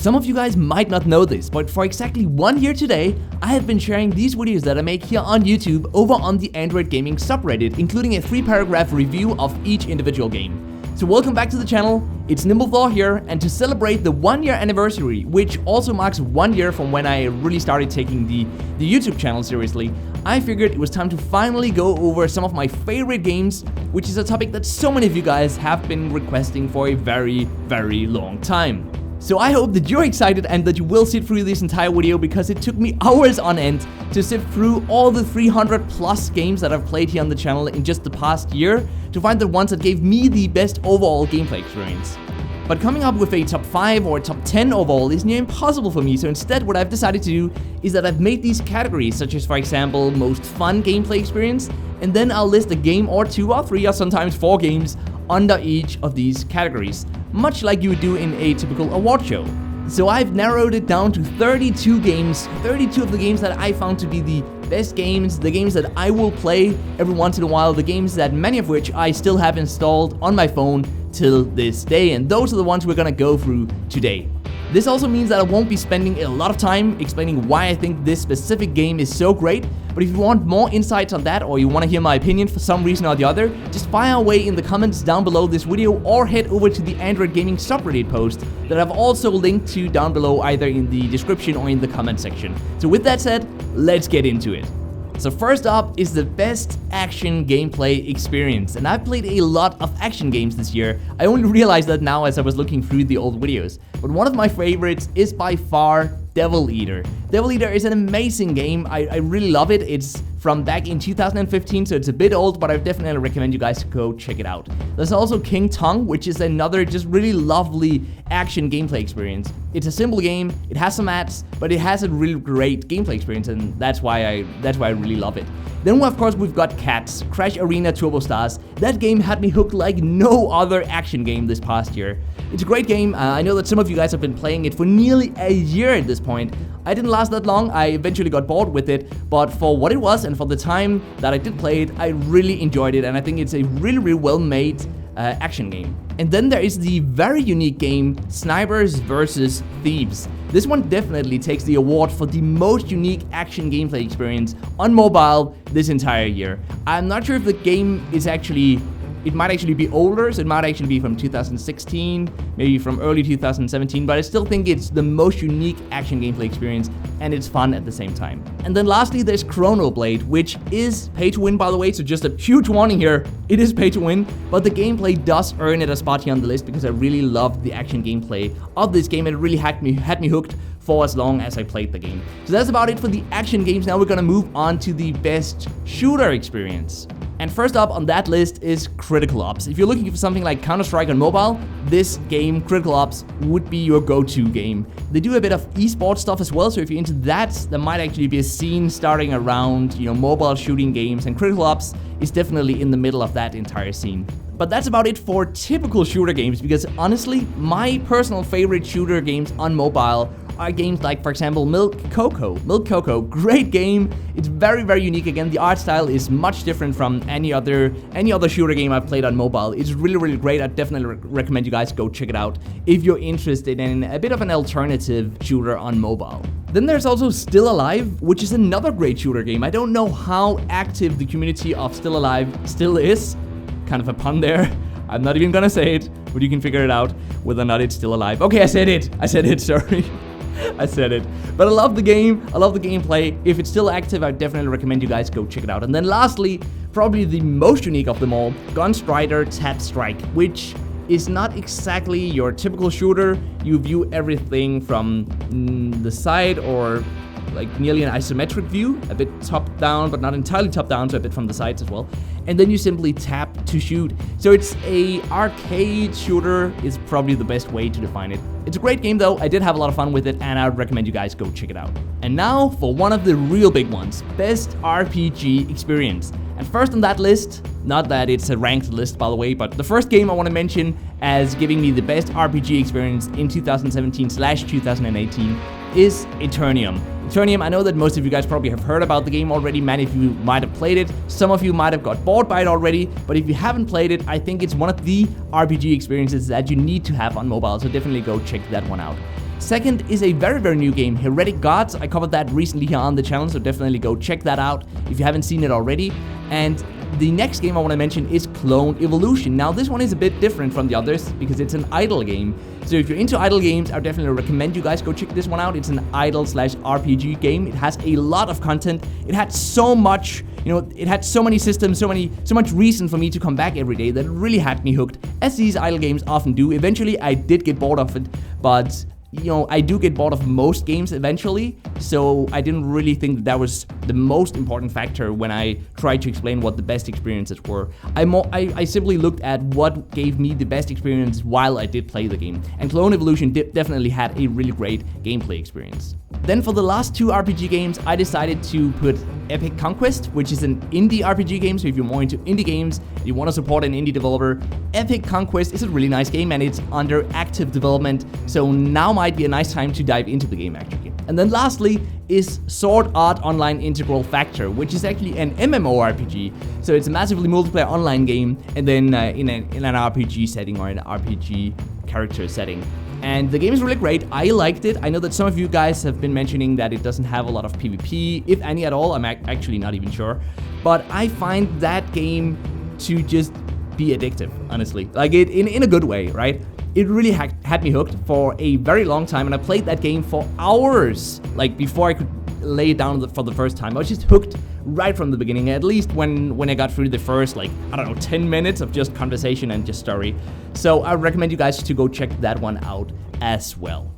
Some of you guys might not know this, but for exactly 1 year today, I have been sharing these videos that I make here on YouTube over on the Android gaming subreddit, including a 3-paragraph review of each individual game. So welcome back to the channel, it's NimbleThor here, and to celebrate the 1-year anniversary, which also marks 1 year from when I really started taking the YouTube channel seriously, I figured it was time to finally go over some of my favorite games, which is a topic that so many of you guys have been requesting for a very, very long time. So I hope that you're excited and that you will sit through this entire video, because it took me hours on end to sift through all the 300 plus games that I've played here on the channel in just the past year to find the ones that gave me the best overall gameplay experience. But coming up with a top 5 or top 10 overall is near impossible for me, so instead what I've decided to do is that I've made these categories, such as for example most fun gameplay experience, and then I'll list a game or 2 or 3 or sometimes 4 games under each of these categories, much like you would do in a typical award show. So I've narrowed it down to 32 games, 32 of the games that I found to be the best games, the games that I will play every once in a while, the games that many of which I still have installed on my phone till this day, and those are the ones we're gonna go through today. This also means that I won't be spending a lot of time explaining why I think this specific game is so great, but if you want more insights on that, or you want to hear my opinion for some reason or the other, just fire away in the comments down below this video, or head over to the Android gaming subreddit post that I've also linked to down below, either in the description or in the comment section. So with that said, let's get into it. So first up is the best action gameplay experience, and I've played a lot of action games this year. I only realized that now as I was looking through the old videos, but one of my favorites is by far Devil Eater. Devil Eater is an amazing game. I really love it. It's from back in 2015, so it's a bit old, but I definitely recommend you guys to go check it out. There's also King Tong, which is another just really lovely action gamerplay experience. It's a simple game, it has some ads, but it has a really great gameplay experience, and that's why I really love it. Then of course we've got C.A.T.S, Crash Arena Turbo Stars. That game had me hooked like no other action game this past year. It's a great game. I know that some of you guys have been playing it for nearly a year at this point. I didn't last that long, I eventually got bored with it, but for what it was and for the time that I did play it, I really enjoyed it, and I think it's a really, really well made action game. And then there is the very unique game Snipers vs. Thieves. This one definitely takes the award for the most unique action gameplay experience on mobile this entire year. I'm not sure if the game is it might actually be older, so it might actually be from 2016, maybe from early 2017, but I still think it's the most unique action gameplay experience, and it's fun at the same time. And then lastly, there's Chrono, which is pay to win, by the way, so just a huge warning here, it is pay to win, but the gameplay does earn it a spot here on the list because I really loved the action gameplay of this game, and it really had me hooked for as long as I played the game. So that's about it for the action games. Now we're gonna move on to the best shooter experience. And first up on that list is Critical Ops. If you're looking for something like Counter-Strike on mobile, this game, Critical Ops, would be your go-to game. They do a bit of esports stuff as well, so if you're into that, there might actually be a scene starting around, mobile shooting games, and Critical Ops is definitely in the middle of that entire scene. But that's about it for typical shooter games, because honestly, my personal favorite shooter games on mobile are games like, for example, Milk Coco, great game. It's very, very unique. Again, the art style is much different from any other shooter game I've played on mobile. It's really, really great. I definitely recommend you guys go check it out if you're interested in a bit of an alternative shooter on mobile. Then there's also Still Alive, which is another great shooter game. I don't know how active the community of Still Alive still is. Kind of a pun there. I'm not even gonna say it, but you can figure it out whether or not it's still alive. Okay, I said it, sorry. I said it. But I love the game, I love the gameplay. If it's still active, I definitely recommend you guys go check it out. And then lastly, probably the most unique of them all, Gunstrider Tap Strike, which is not exactly your typical shooter. You view everything from the side, or like nearly an isometric view, a bit top down, but not entirely top down, so a bit from the sides as well. And then you simply tap to shoot. So it's a arcade shooter is probably the best way to define it. It's a great game though, I did have a lot of fun with it, and I would recommend you guys go check it out. And now for one of the real big ones, best RPG experience. And first on that list, not that it's a ranked list by the way, but the first game I want to mention as giving me the best RPG experience in 2017/2018 is Eternium. Eternium, I know that most of you guys probably have heard about the game already, many of you might have played it, some of you might have got bored by it already, but if you haven't played it, I think it's one of the RPG experiences that you need to have on mobile, so definitely go check that one out. Second is a very new game, Heretic Gods. I covered that recently here on the channel, so definitely go check that out if you haven't seen it already. And the next game I want to mention is Clone Evolution. Now this one is a bit different from the others because it's an idle game. So if you're into idle games, I definitely recommend you guys go check this one out. It's an idle/RPG game. It has a lot of content. It had so much, it had so many systems, so much reason for me to come back every day that it really had me hooked, as these idle games often do. Eventually I did get bored of it, but I do get bored of most games eventually, so I didn't really think that was the most important factor when I tried to explain what the best experiences were. I simply looked at what gave me the best experience while I did play the game, and Clone Evolution definitely had a really great gameplay experience. Then for the last two RPG games, I decided to put Epic Conquest, which is an indie RPG game, so if you're more into indie games, you want to support an indie developer, Epic Conquest is a really nice game and it's under active development, so now might be a nice time to dive into the game actually. And then lastly is Sword Art Online Integral Factor, which is actually an MMORPG, so it's a massively multiplayer online game, and then in an RPG setting or an RPG character setting. And the game is really great. I liked it. I know that some of you guys have been mentioning that it doesn't have a lot of PvP, if any at all. I'm actually not even sure. But I find that game to just be addictive, honestly. Like, in a good way, right? It really had me hooked for a very long time, and I played that game for hours, like, before I could lay it down for the first time. I was just hooked right from the beginning, at least when I got through the first, 10 minutes of just conversation and just story. So I recommend you guys to go check that one out as well.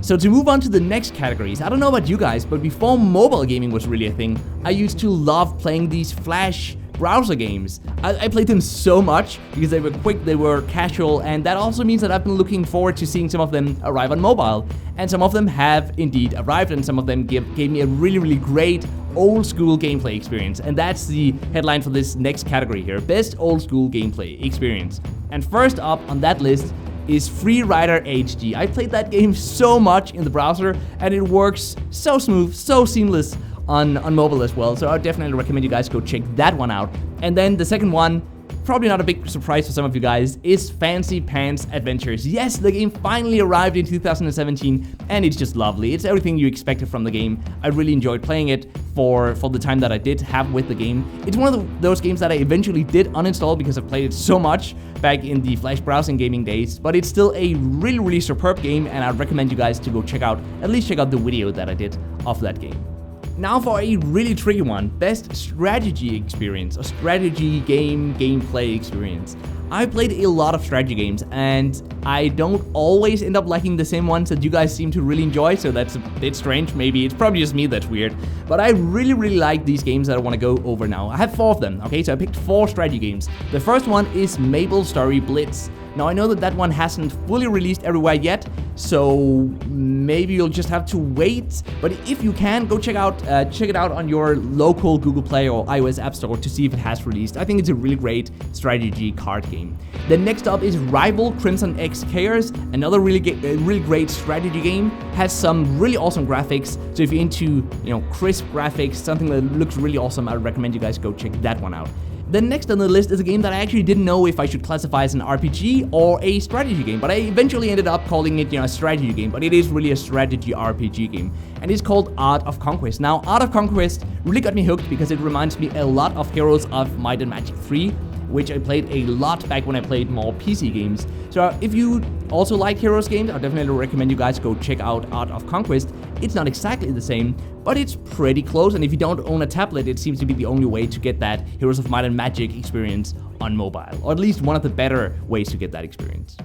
So to move on to the next categories, I don't know about you guys, but before mobile gaming was really a thing, I used to love playing these Flash browser games. I played them so much because they were quick, they were casual, and that also means that I've been looking forward to seeing some of them arrive on mobile. And some of them have indeed arrived, and some of them gave me a really great old school gameplay experience. And that's the headline for this next category here, best old school gameplay experience. And first up on that list is Free Rider HD. I played that game so much in the browser, and it works so smooth, so seamless on mobile as well, so I would definitely recommend you guys go check that one out. And then the second one, probably not a big surprise for some of you guys, is Fancy Pants Adventures. Yes, the game finally arrived in 2017, and it's just lovely. It's everything you expected from the game. I really enjoyed playing it for the time that I did have with the game. It's one of those games that I eventually did uninstall because I played it so much back in the Flash browsing gaming days, but it's still a really superb game, and I'd recommend you guys to go at least check out the video that I did of that game. Now for a really tricky one, best strategy experience, or strategy gameplay experience. I played a lot of strategy games, and I don't always end up liking the same ones that you guys seem to really enjoy, so that's a bit strange. Maybe it's probably just me that's weird, but I really like these games that I want to go over now. I have 4 of them, okay, so I picked 4 strategy games. The first one is MapleStory Blitz. Now I know that that one hasn't fully released everywhere yet, so maybe you'll just have to wait. But if you can, go check it out on your local Google Play or iOS App Store to see if it has released. I think it's a really great strategy card game. Then next up is Rival Crimson X Chaos, another really great strategy game. Has some really awesome graphics. So if you're into crisp graphics, something that looks really awesome, I would recommend you guys go check that one out. Then next on the list is a game that I actually didn't know if I should classify as an RPG or a strategy game, but I eventually ended up calling it a strategy game, but it is really a strategy RPG game, and it's called Art of Conquest. Now, Art of Conquest really got me hooked because it reminds me a lot of Heroes of Might and Magic 3, which I played a lot back when I played more PC games. So if you also like Heroes games, I definitely recommend you guys go check out Art of Conquest. It's not exactly the same, but it's pretty close, and if you don't own a tablet, it seems to be the only way to get that Heroes of Might and Magic experience on mobile, or at least one of the better ways to get that experience.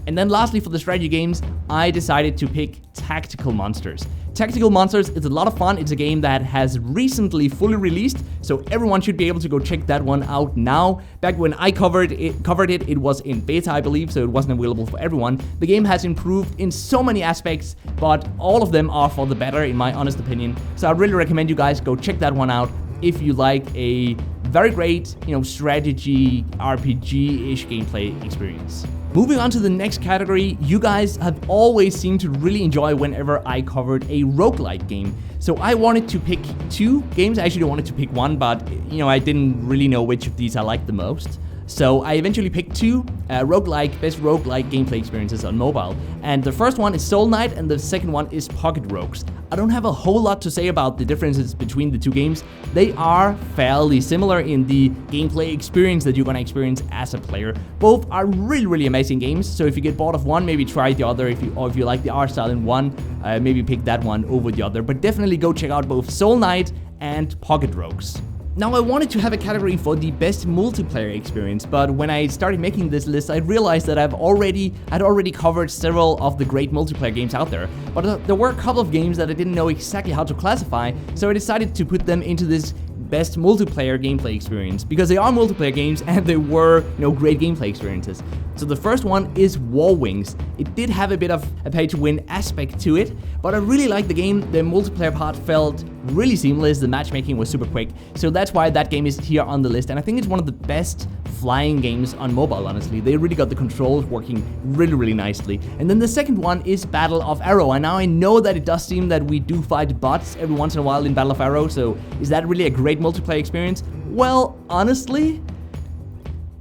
And then lastly, for the strategy games, I decided to pick Tactical Monsters. Tactical Monsters is a lot of fun. It's a game that has recently fully released, so everyone should be able to go check that one out now. Back when I covered it, it was in beta, I believe, so it wasn't available for everyone. The game has improved in so many aspects, but all of them are for the better, in my honest opinion. So I really recommend you guys go check that one out if you like a very great, strategy RPG-ish gameplay experience. Moving on to the next category, you guys have always seemed to really enjoy whenever I covered a roguelike game. So I wanted to pick 2 games. I actually wanted to pick one, but I didn't really know which of these I liked the most. So I eventually picked two best roguelike gameplay experiences on mobile. And the first one is Soul Knight and the second one is Pocket Rogues. I don't have a whole lot to say about the differences between the two games. They are fairly similar in the gameplay experience that you're gonna experience as a player. Both are really amazing games, so if you get bored of one, maybe try the other. If you like the art style in one, maybe pick that one over the other. But definitely go check out both Soul Knight and Pocket Rogues. Now I wanted to have a category for the best multiplayer experience, but when I started making this list, I realized that I'd already covered several of the great multiplayer games out there. But there were a couple of games that I didn't know exactly how to classify, so I decided to put them into this best multiplayer gameplay experience, because they are multiplayer games and they were, great gameplay experiences. So the first one is War Wings. It did have a bit of a pay-to-win aspect to it, but I really liked the game. The multiplayer part felt really seamless, the matchmaking was super quick, so that's why that game is here on the list, and I think it's one of the best flying games on mobile, honestly. They really got the controls working really nicely. And then the second one is Battle of Arrow, and now I know that it does seem that we do fight bots every once in a while in Battle of Arrow, so is that really a great multiplayer experience? Well, honestly,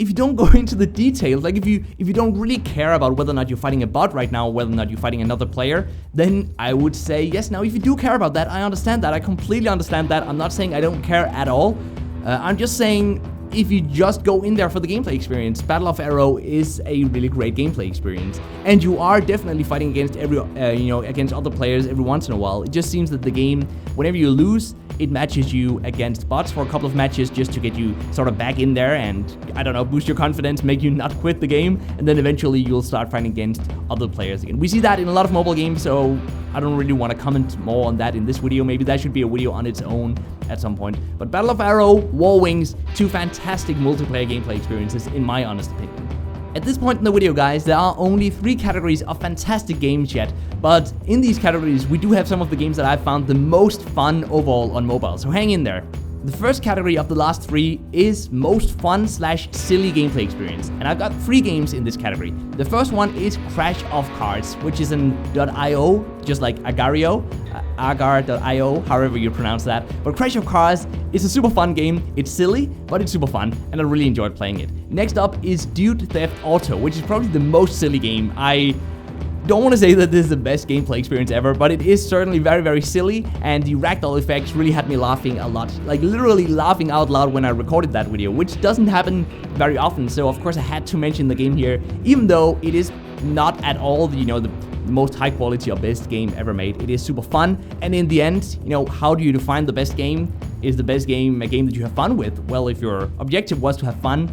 if you don't go into the details, like if you don't really care about whether or not you're fighting a bot right now, or whether or not you're fighting another player, then I would say yes. Now, if you do care about that, I understand that. I completely understand that. I'm not saying I don't care at all. I'm just saying, if you just go in there for the gameplay experience, Battle of Arrow is a really great gameplay experience, and you are definitely fighting against against other players every once in a while. It just seems that the game, whenever you lose, it matches you against bots for a couple of matches just to get you sort of back in there and, I don't know, boost your confidence, make you not quit the game, and then eventually you'll start fighting against other players again. We see that in a lot of mobile games, so I don't really want to comment more on that in this video. Maybe that should be a video on its own at some point. But Battle of Arrow, War Wings, two fantastic multiplayer gameplay experiences in my honest opinion. At this point in the video, guys, there are only 3 categories of fantastic games yet, but in these categories, we do have some of the games that I've found the most fun overall on mobile, so hang in there. The first category of the last 3 is most fun/silly gameplay experience, and I've got 3 games in this category. The first one is Crash of Cards, which is an .io, just like Agario, agar.io, however you pronounce that. But Crash of Cards is a super fun game. It's silly, but it's super fun, and I really enjoyed playing it. Next up is Dude Theft Auto, which is probably the most silly game. I don't want to say that this is the best gameplay experience ever, but it is certainly very silly, and the ragdoll effects really had me laughing a lot, like literally laughing out loud when I recorded that video, which doesn't happen very often, so of course I had to mention the game here, even though it is not at all the most high quality or best game ever made. It is super fun, and in the end, how do you define the best game? Is the best game a game that you have fun with? Well, if your objective was to have fun,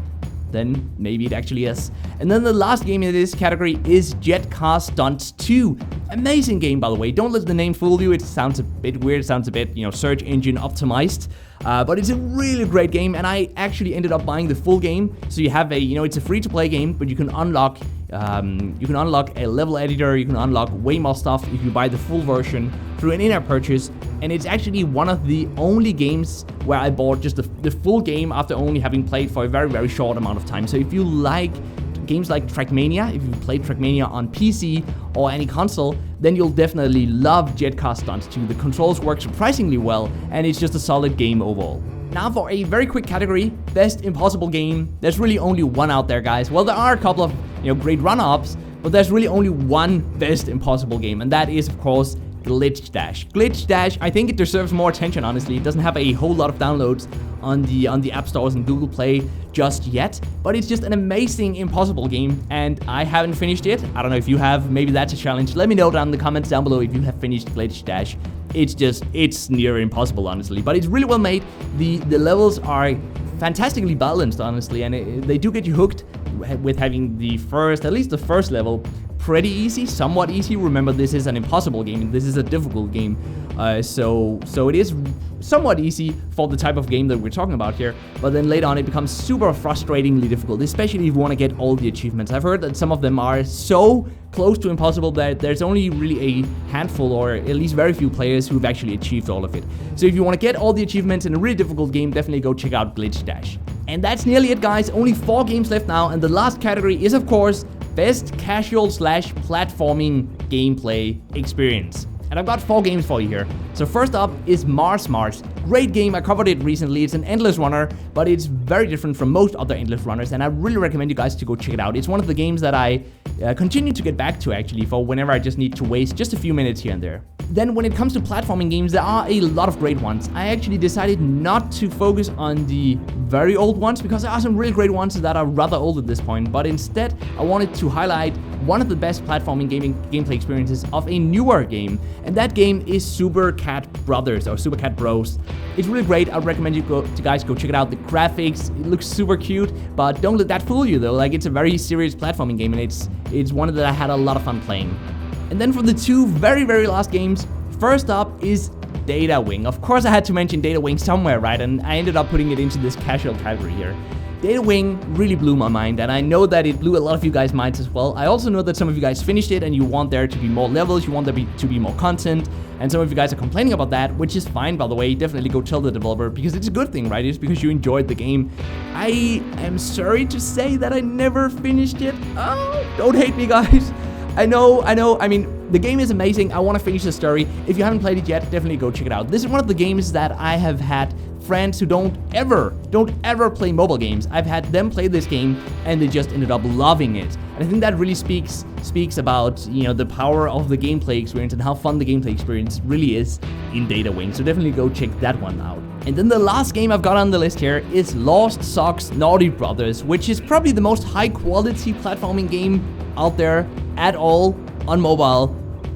then maybe it actually is. And then the last game in this category is Car Stunts 2. Amazing game, by the way. Don't let the name fool you. It sounds a bit weird. It sounds a bit, search engine optimized. But it's a really great game, and I actually ended up buying the full game. So you have it's a free-to-play game, but you can unlock a level editor. You can unlock way more stuff if you buy the full version through an in-app purchase. And it's actually one of the only games where I bought just the full game after only having played for a very short amount of time. So if you like games like Trackmania, if you played Trackmania on PC or any console, then you'll definitely love Car Stunts 2. The controls work surprisingly well, and it's just a solid game overall. Now for a very quick category, Best Impossible Game. There's really only one out there, guys. Well, there are a couple of great run-ups, but there's really only one Best Impossible Game, and that is, of course, Glitch Dash. Glitch Dash, I think it deserves more attention, honestly. It doesn't have a whole lot of downloads on the app stores and Google Play just yet, but it's just an amazing impossible game, and I haven't finished it. I don't know if you have. Maybe that's a challenge. Let me know down in the comments down below if you have finished Glitch Dash. It's near impossible, honestly, but it's really well made. The levels are fantastically balanced, honestly, and they do get you hooked with having at least the first level pretty easy, somewhat easy. Remember, this is an impossible game. This is a difficult game. So it is somewhat easy for the type of game that we're talking about here, but then later on it becomes super frustratingly difficult, especially if you want to get all the achievements. I've heard that some of them are so close to impossible that there's only really a handful, or at least very few players who've actually achieved all of it. So if you want to get all the achievements in a really difficult game, definitely go check out Glitch Dash. And that's nearly it, guys. Only 4 games left now, and the last category is, of course, Best Casual/Platforming Gameplay Experience. And I've got 4 games for you here. So first up is Mars. Great game, I covered it recently. It's an endless runner, but it's very different from most other endless runners, and I really recommend you guys to go check it out. It's one of the games that I continue to get back to, actually, for whenever I just need to waste just a few minutes here and there. Then when it comes to platforming games, there are a lot of great ones. I actually decided not to focus on the very old ones, because there are some really great ones that are rather old at this point, but instead I wanted to highlight one of the best platforming gameplay experiences of a newer game, and that game is Super Cat Brothers, or Super Cat Bros. It's really great. I recommend you guys go check it out. The graphics, it looks super cute, but don't let that fool you though. Like, it's a very serious platforming game, and it's one that I had a lot of fun playing. And then for the 2 very, very last games, first up is Data Wing. Of course I had to mention Data Wing somewhere, right? And I ended up putting it into this casual category here. Data Wing really blew my mind, and I know that it blew a lot of you guys' minds as well. I also know that some of you guys finished it and you want there to be more levels, you want there to be more content, and some of you guys are complaining about that, which is fine, by the way. Definitely go tell the developer, because it's a good thing, right? It's because you enjoyed the game. I am sorry to say that I never finished it. Oh, don't hate me, guys. I know, I mean, the game is amazing. I want to finish the story. If you haven't played it yet, definitely go check it out. This is one of the games that I have had friends who don't ever play mobile games. I've had them play this game and they just ended up loving it. And I think that really speaks about, you know, the power of the gameplay experience and how fun the gameplay experience really is in Data Wing. So definitely go check that one out. And then the last game I've got on the list here is Lost Socks Naughty Brothers, which is probably the most high quality platforming game out there at all on mobile.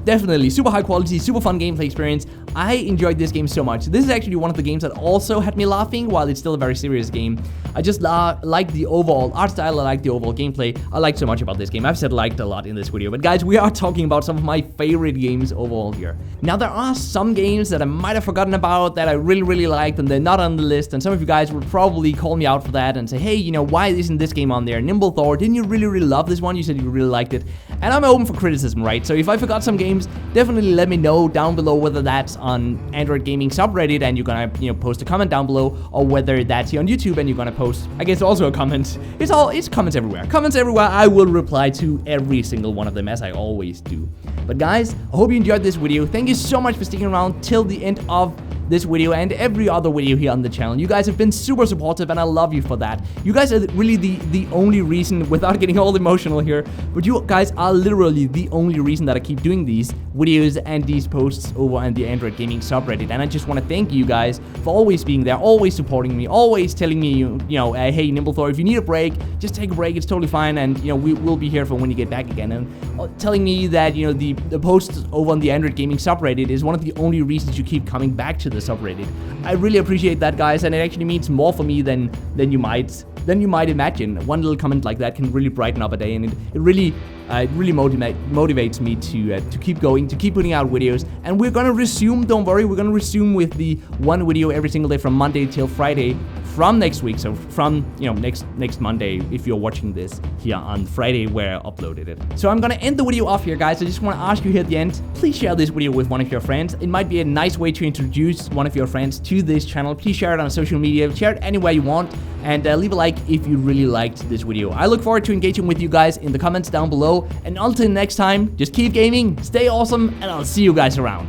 Definitely super high quality, super fun gameplay experience. I enjoyed this game so much. This is actually one of the games that also had me laughing while it's still a very serious game. I just like the overall art style, I like the overall gameplay. I like so much about this game. I've said liked a lot in this video, but guys, we are talking about some of my favorite games overall here. Now, there are some games that I might have forgotten about that I really liked and they're not on the list, and some of you guys would probably call me out for that and say, hey, you know, why isn't this game on there? NimbleThor, didn't you really love this one? You said you really liked it. And I'm open for criticism, right? So if I forgot some games, definitely let me know down below, whether that's on Android Gaming subreddit and you're gonna, you know, post a comment down below, or whether that's here on YouTube and you're gonna post, I guess, also a comment. It's comments everywhere. Comments everywhere. I will reply to every single one of them, as I always do. But guys, I hope you enjoyed this video. Thank you so much for sticking around till the end of this video and every other video here on the channel. You guys have been super supportive and I love you for that. You guys are really the only reason, without getting all emotional here, but you guys are literally the only reason that I keep doing these videos and these posts over on the Android Gaming subreddit. And I just want to thank you guys for always being there, always supporting me, always telling me, you know, hey, NimbleThor, if you need a break, just take a break. It's totally fine, and you know, we'll be here for when you get back again. And telling me that, you know, the posts over on the Android Gaming subreddit is one of the only reasons you keep coming back to the subreddit. I really appreciate that, guys, and it actually means more for me than you might imagine. One little comment like that can really brighten up a day, and it really motivates me to keep going, to keep putting out videos. And we're gonna resume, don't worry, we're gonna resume with the one video every single day from Monday till Friday from next week. So from, you know, next Monday, if you're watching this here on Friday where I uploaded it. So I'm gonna end the video off here, guys. I just want to ask you here at the end, please share this video with one of your friends. It might be a nice way to introduce one of your friends to this channel. Please share it on social media, share it anywhere you want, and leave a like if you really liked this video. I look forward to engaging with you guys in the comments down below, and until next time, just keep gaming, stay awesome, and I'll see you guys around.